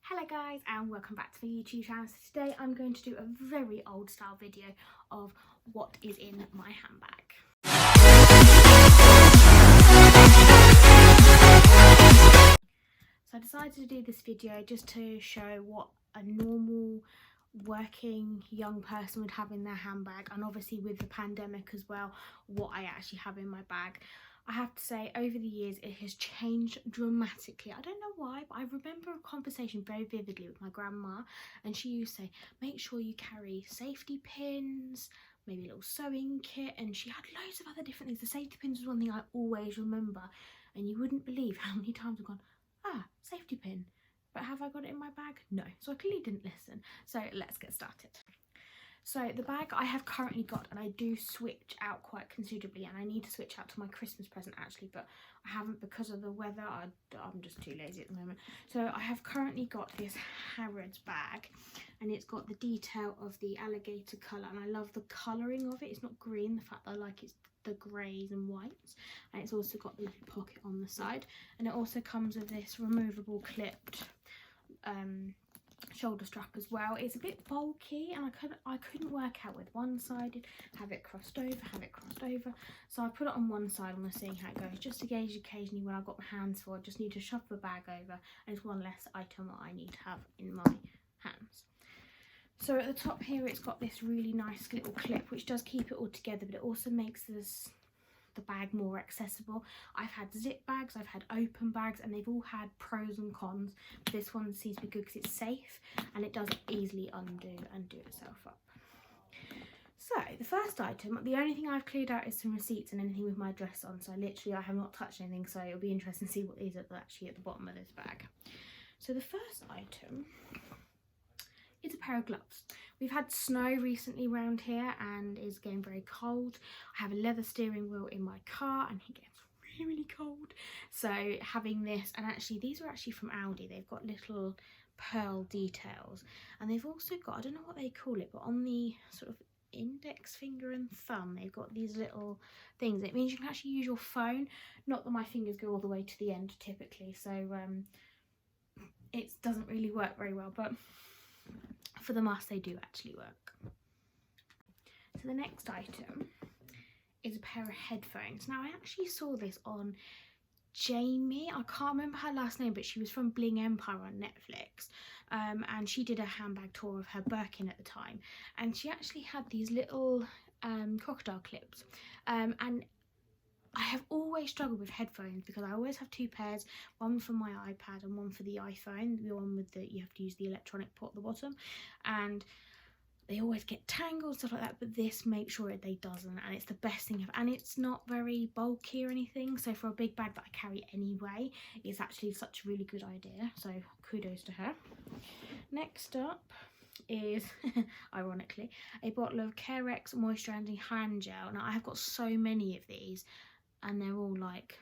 Hello guys and welcome back to my YouTube channel. So today I'm going to do a very old style video of what is in my handbag. So I decided to do this video just to show what a normal working young person would have in their handbag, and obviously with the pandemic as well, what I actually have in my bag. I have to say, over the years it has changed dramatically. I don't know why, but I remember a conversation very vividly with my grandma, and she used to say, make sure you carry safety pins, maybe a little sewing kit, and she had loads of other different things. The safety pins was one thing I always remember, and you wouldn't believe how many times I've gone, safety pin, but have I got it in my bag? No. So I clearly didn't listen. So let's get started. So the bag I have currently got, and I do switch out quite considerably, and I need to switch out to my Christmas present actually, but I haven't because of the weather. I'm just too lazy at the moment. So I have currently got this Harrods bag, and it's got the detail of the alligator colour, and I love the colouring of it. It's not green, the fact that I like it's the greys and whites, and it's also got the little pocket on the side, and it also comes with this removable clipped shoulder strap as well. It's a bit bulky, and I couldn't work out with one sided, have it crossed over, so I put it on one side and we're seeing how it goes, just to gauge occasionally when I've got my hands full. I just need to shove the bag over, and it's one less item that I need to have in my hands. So at the top here it's got this really nice little clip which does keep it all together, but it also makes the bag more accessible. I've had zip bags, I've had open bags, and they've all had pros and cons. This one seems to be good because it's safe and it does easily undo and do itself up. So the first item, the only thing I've cleared out is some receipts and anything with my address on, so literally I have not touched anything, so it'll be interesting to see what these are actually at the bottom of this bag. So the first item is a pair of gloves. We've had snow recently around here and it's getting very cold. I have a leather steering wheel in my car and it gets really cold. So having this, and actually these are actually from Aldi, they've got little pearl details, and they've also got, I don't know what they call it, but on the sort of index finger and thumb they've got these little things. It means you can actually use your phone, not that my fingers go all the way to the end typically, so it doesn't really work very well, but for the mask they do actually work. So the next item is a pair of headphones. Now I actually saw this on Jamie, I can't remember her last name, but she was from Bling Empire on Netflix, and she did a handbag tour of her Birkin at the time, and she actually had these little crocodile clips, and I have always struggled with headphones because I always have two pairs, one for my iPad and one for the iPhone, the one with you have to use the electronic port at the bottom, and they always get tangled, stuff like that, but this makes sure they doesn't, and it's the best thing ever, and it's not very bulky or anything, so for a big bag that I carry anyway, it's actually such a really good idea, so kudos to her. Next up is ironically a bottle of Carex Moisturizing hand gel. Now I have got so many of these and they're all like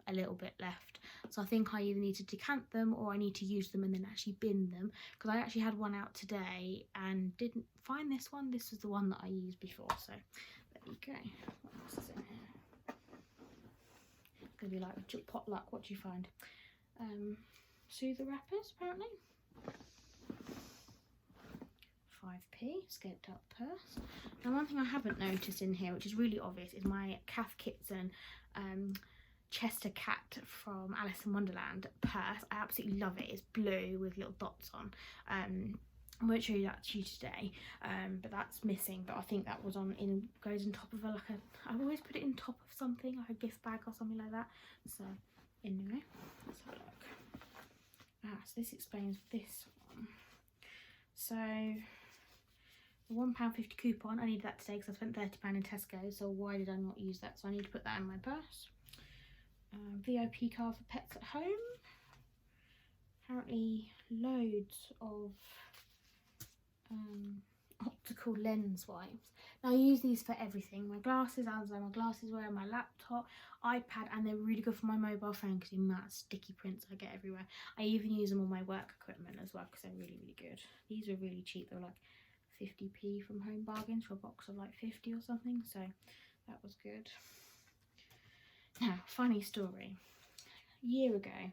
a little bit left, so I think I either need to decant them or I need to use them and then actually bin them, because I actually had one out today and didn't find this one. This was the one that I used before, so there you go. What else is in here? It's gonna be like potluck. What do you find? Soother wrappers apparently. 5p, scaped out purse. Now one thing I haven't noticed in here, which is really obvious, is my Cath Kidston Chester Cat from Alice in Wonderland purse. I absolutely love it. It's blue with little dots on. I won't show you that to you today, but that's missing, but I think that was goes on top of I always put it in top of something, like a gift bag or something like that. So anyway, let's have a look. So this explains this one. So the £1.50 coupon, I needed that today because I spent £30 in Tesco, so why did I not use that? So I need to put that in my purse. VIP card for pets at home. Apparently loads of optical lens wipes. Now I use these for everything. My glasses, my glasses wear, my laptop, iPad, and they're really good for my mobile phone because the amount of sticky prints I get everywhere. I even use them on my work equipment as well because they're really, really good. These are really cheap. They're like 50p from Home Bargains for a box of like 50 or something, so that was good. Now, funny story. A year ago,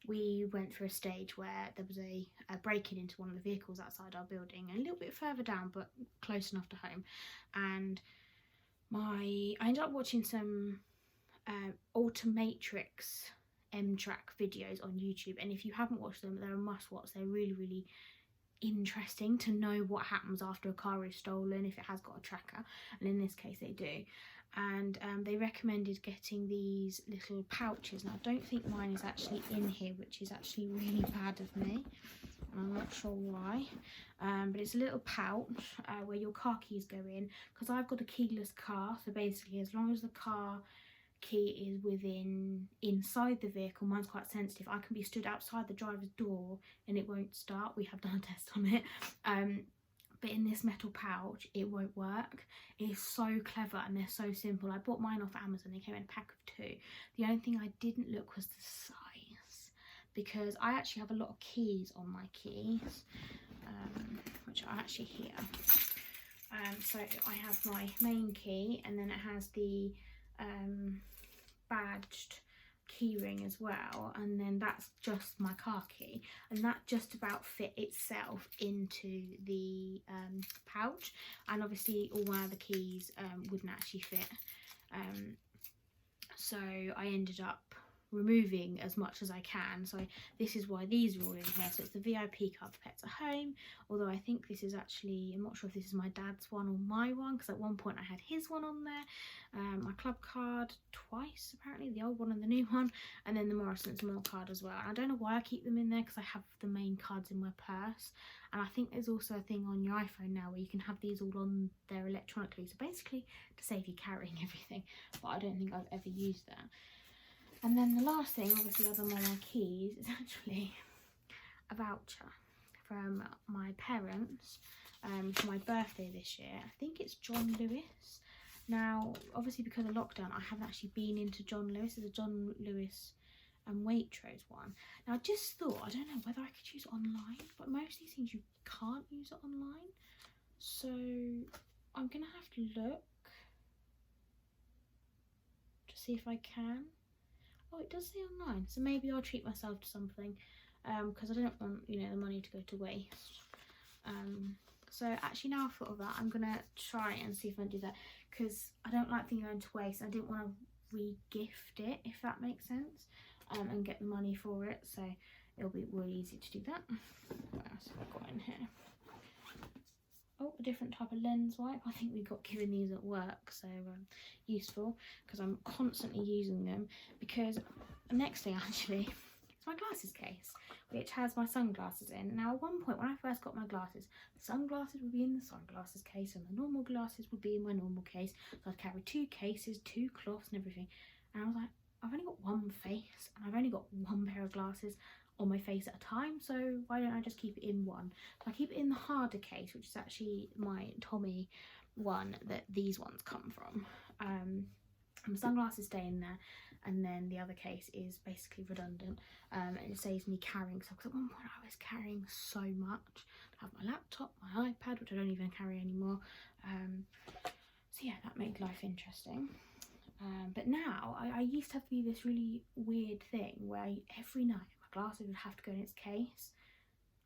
we went through a stage where there was a break-in into one of the vehicles outside our building, a little bit further down but close enough to home, and I ended up watching some Automatrix M-Track videos on YouTube, and if you haven't watched them, they're a must-watch. They're really interesting to know what happens after a car is stolen, if it has got a tracker, and in this case they do. And they recommended getting these little pouches. Now I don't think mine is actually in here, which is actually really bad of me, and I'm not sure why, but it's a little pouch where your car keys go in, because I've got a keyless car, so basically as long as the car key is inside the vehicle, mine's quite sensitive, I can be stood outside the driver's door and it won't start. We have done a test on it, but in this metal pouch it won't work. It is so clever and they're so simple. I bought mine off Amazon, they came in a pack of 2. The only thing I didn't look was the size, because I actually have a lot of keys on my keys, which are actually here. So I have my main key, and then it has the badged key ring as well, and then that's just my car key, and that just about fit itself into the pouch, and obviously all my other keys wouldn't actually fit, so I ended up removing as much as I can. So this is why these are all in here. So it's the VIP card for Pets at Home, although I think this is actually, I'm not sure if this is my dad's one or my one, because at one point I had his one on there. My club card twice apparently, the old one and the new one, and then the Morrison's More card as well. And I don't know why I keep them in there, because I have the main cards in my purse, and I think there's also a thing on your iPhone now where you can have these all on there electronically, so basically to save you carrying everything, but I don't think I've ever used that. And then the last thing, obviously other than my keys, is actually a voucher from my parents for my birthday this year. I think it's John Lewis. Now, obviously because of lockdown, I haven't actually been into John Lewis. There's a John Lewis and Waitrose one. Now, I just thought, I don't know whether I could use it online, but most of these things you can't use it online. So I'm going to have to look to see if I can. Oh, it does say online, so maybe I'll treat myself to something, because I don't want, you know, the money to go to waste. So actually, now I've thought of that, I'm gonna try and see if I can do that, because I don't like things going to waste. I didn't want to re-gift it, if that makes sense, and get the money for it, so it'll be really easy to do that. What else have I got in here? Oh, a different type of lens wipe. I think we got given these at work, so useful, because I'm constantly using them. Because the next thing actually is my glasses case, which has my sunglasses in. Now at one point when I first got my glasses, the sunglasses would be in the sunglasses case and the normal glasses would be in my normal case. So I'd carry 2 cases, 2 cloths and everything. And I was like, I've only got one face and I've only got one pair of glasses on my face at a time, so why don't I just keep it in one? So I keep it in the harder case, which is actually my Tommy one that these ones come from. And the sunglasses stay in there, and then the other case is basically redundant, and it saves me carrying stuff, because at one point I was carrying so much. I have my laptop, my iPad, which I don't even carry anymore, so yeah, that made life interesting. But now I used to have to be this really weird thing where every night glasses would have to go in its case,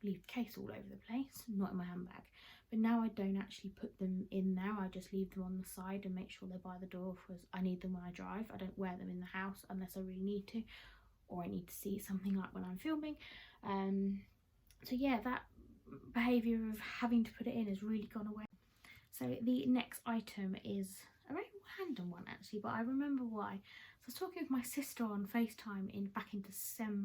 leave the case all over the place, not in my handbag. But now I don't actually put them in there, I just leave them on the side and make sure they're by the door, because I need them when I drive. I don't wear them in the house unless I really need to, or I need to see something like when I'm filming. So yeah, that behaviour of having to put it in has really gone away. So the next item is a very random one actually, but I remember why. So I was talking with my sister on FaceTime back in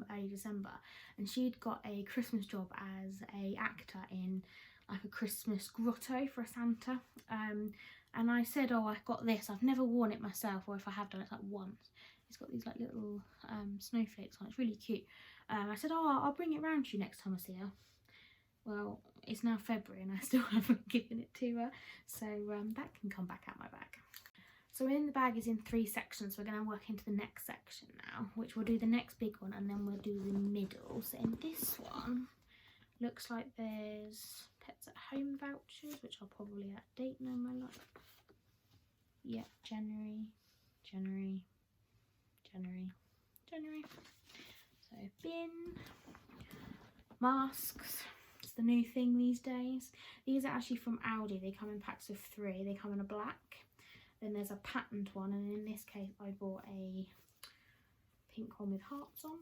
early December, and she'd got a Christmas job as a actor in like a Christmas grotto for a Santa. And I said, oh, I got this. I've never worn it myself, or if I have done it, it's like once. It's got these like little snowflakes on. It's really cute. I said, oh, I'll bring it round to you next time I see her. Well, it's now February and I still haven't given it to her, so that can come back out my bag. So in the bag is in 3 sections. We're going to work into the next section now, which we'll do the next big one, and then we'll do the middle. So in this one, looks like there's Pets at Home vouchers, which are probably out of date now, my love. Yep, January. So bin. Masks. It's the new thing these days. These are actually from Aldi. They come in packs of 3. They come in a black. Then there's a patterned one, and in this case I bought a pink one with hearts on.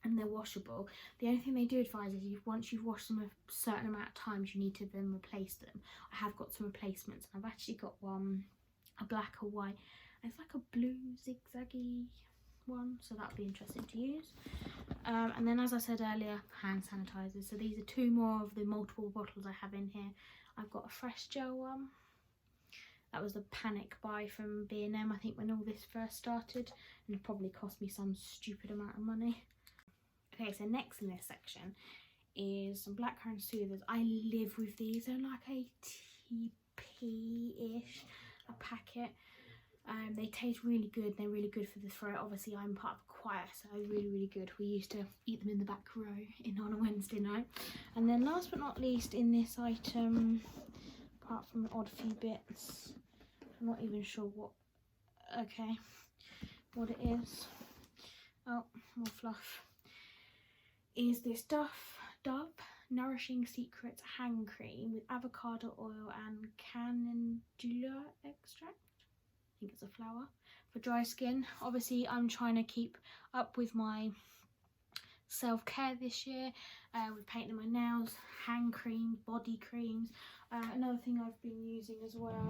And they're washable. The only thing they do advise is once you've washed them a certain amount of times, you need to then replace them. I have got some replacements. I've actually got one, a black or white. It's like a blue zigzaggy one, so that'll be interesting to use. And then, as I said earlier, hand sanitizers. So these are 2 more of the multiple bottles I have in here. I've got a fresh gel one. That was a panic buy from B&M, I think, when all this first started, and it probably cost me some stupid amount of money. Okay, so next in this section is some Blackcurrant Smoothers. I live with these. They're like a TP-ish a packet. They taste really good. They're really good for the throat. Obviously, I'm part of a choir, so they're really, really good. We used to eat them in the back row on a Wednesday night. And then last but not least in this item, apart from the odd few bits, I'm not even sure what it is. Oh, more fluff. Is this Dove Nourishing Secrets hand cream with avocado oil and calendula extract. I think it's a flower for dry skin. Obviously, I'm trying to keep up with my self-care this year with painting my nails, hand cream, body creams. Another thing I've been using as well,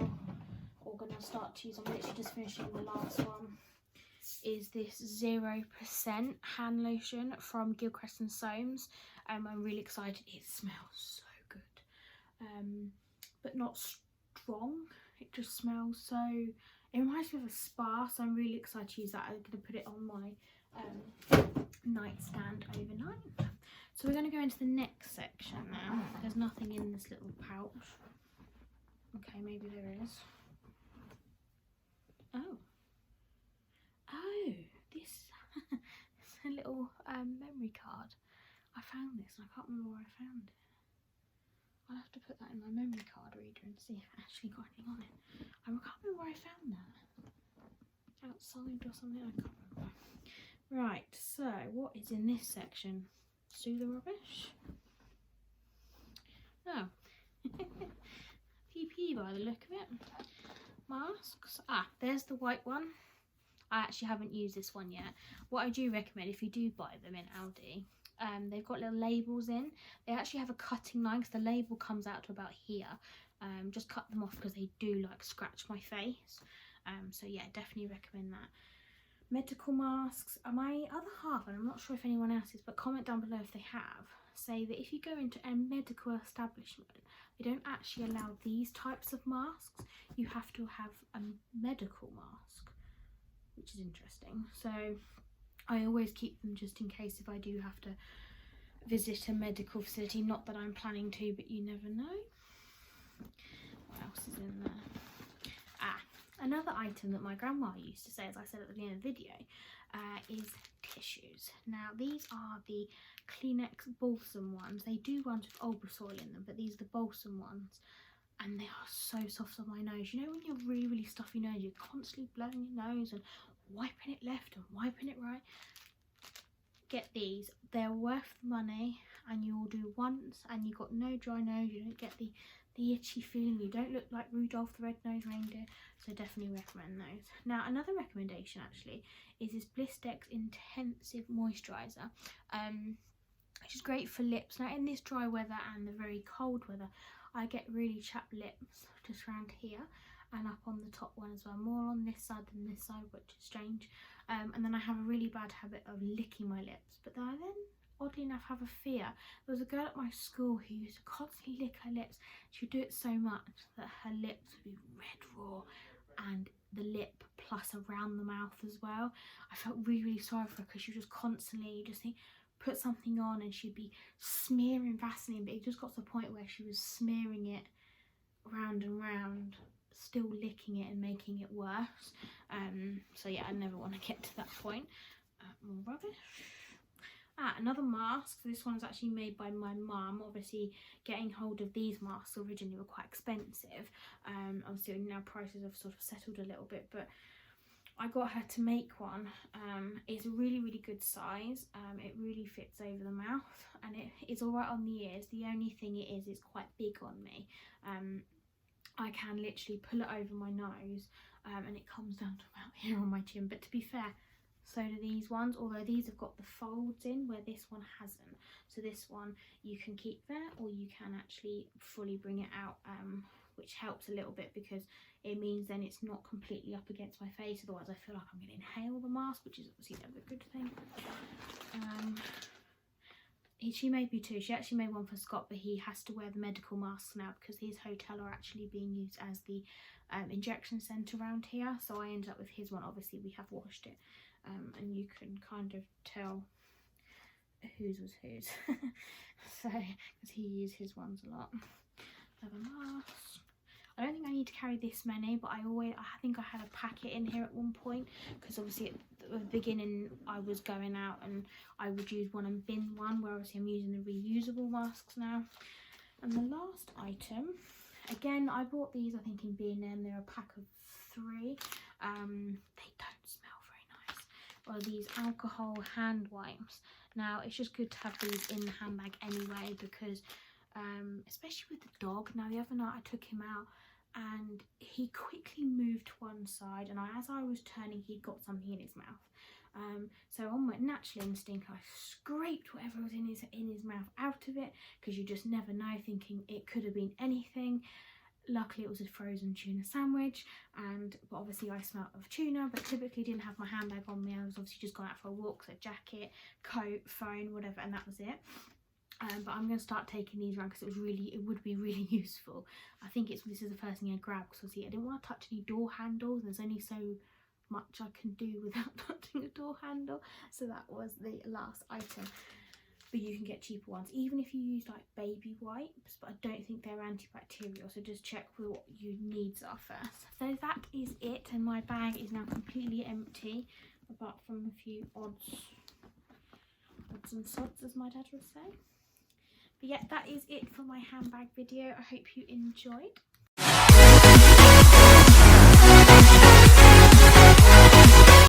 or gonna start to use, I'm literally just finishing the last one, is this 0% hand lotion from Gilchrist and Soames. I'm really excited. It smells so good, but not strong. It just smells so, it reminds me of a spa, so I'm really excited to use that. I'm going to put it on my nightstand overnight. So we're going to go into the next section now. There's nothing in this little pouch. Okay, maybe there is. Oh, this is a little memory card. I found this and I can't remember where I found it. I'll have to put that in my memory card reader and see if it actually got anything on it. I can't remember where I found that. Outside or something, I can't remember. Right, so what is in this section? Sue the rubbish? Oh. PP by the look of it. Masks. Ah, there's the white one. I actually haven't used this one yet. What I do recommend, if you do buy them in Aldi, they've got little labels in. They actually have a cutting line because the label comes out to about here. Just cut them off because they do like scratch my face. So yeah, definitely recommend that. Medical masks. My other half, and I'm not sure if anyone else is, but comment down below if they have, say that if you go into a medical establishment, they don't actually allow these types of masks. You have to have a medical mask, which is interesting. So I always keep them just in case if I do have to visit a medical facility. Not that I'm planning to, but you never know. What else is in there? Another item that my grandma used to say, as I said at the beginning of the video, is tissues. Now these are the Kleenex balsam ones. They do ones with Olbasol in them, but these are the balsam ones. And they are so soft on my nose. You know when you're really, really stuffy nose, you're constantly blowing your nose and wiping it left and wiping it right. Get these. They're worth the money, and you'll do once and you've got no dry nose. You don't get the itchy feeling. You don't look like Rudolph the Red-Nosed Reindeer. So definitely recommend those. Now another recommendation actually is this Blistex Intensive Moisturizer, which is great for lips. Now in this dry weather and the very cold weather, I get really chapped lips just around here and up on the top one as well, more on this side than this side, which is strange. And then I have a really bad habit of licking my lips, but then I oddly enough have a fear. There was a girl at my school who used to constantly lick her lips. She would do it so much that her lips would be red raw, and the lip plus around the mouth as well. I felt really, really sorry for her because she was just constantly just think, put something on and she'd be smearing Vaseline, but it just got to the point where she was smearing it round and round, still licking it and making it worse. So yeah, I never want to get to that point. More rubbish. Another mask. This one's actually made by my mum. Obviously getting hold of these masks originally were quite expensive. Obviously now prices have sort of settled a little bit, but I got her to make one. It's a really, really good size. It really fits over the mouth, and it's all right on the ears. The only thing it is, it's quite big on me. I can literally pull it over my nose, and it comes down to about here on my chin. But to be fair, so do these ones, although these have got the folds in where this one hasn't. So this one you can keep there, or you can actually fully bring it out, which helps a little bit because it means then it's not completely up against my face. Otherwise I feel like I'm going to inhale the mask, which is obviously never a good thing. She made me two. She actually made one for Scott, but he has to wear the medical masks now because his hotel are actually being used as the injection centre around here. So I ended up with his one. Obviously we have washed it, and you can kind of tell whose was whose. So because he used his ones a lot. Leather masks. I don't think I need to carry this many, but I think I had a packet in here at one point because obviously at the beginning I was going out and I would use one and bin one, where obviously I'm using the reusable masks now. And the last item, again, I bought these I think in B&M. They're a pack of 3. They don't smell very nice. Well, these alcohol hand wipes. Now it's just good to have these in the handbag anyway because especially with the dog. Now the other night I took him out and he quickly moved to one side, and as I was turning he'd got something in his mouth. So on my natural instinct I scraped whatever was in his mouth out of it, because you just never know, thinking it could have been anything. Luckily it was a frozen tuna sandwich, but obviously I smelt of tuna, but typically didn't have my handbag on me. I was obviously just going out for a walk, so jacket, coat, phone, whatever, and that was it. But I'm going to start taking these around because it would be really useful. I think this is the first thing I grabbed because obviously I didn't want to touch any door handles. There's only so much I can do without touching a door handle, so that was the last item. But you can get cheaper ones, even if you use like baby wipes, but I don't think they're antibacterial, so just check what your needs are first. So that is it, and my bag is now completely empty apart from a few odds and sods, as my dad would say. But yeah, that is it for my handbag video. I hope you enjoyed.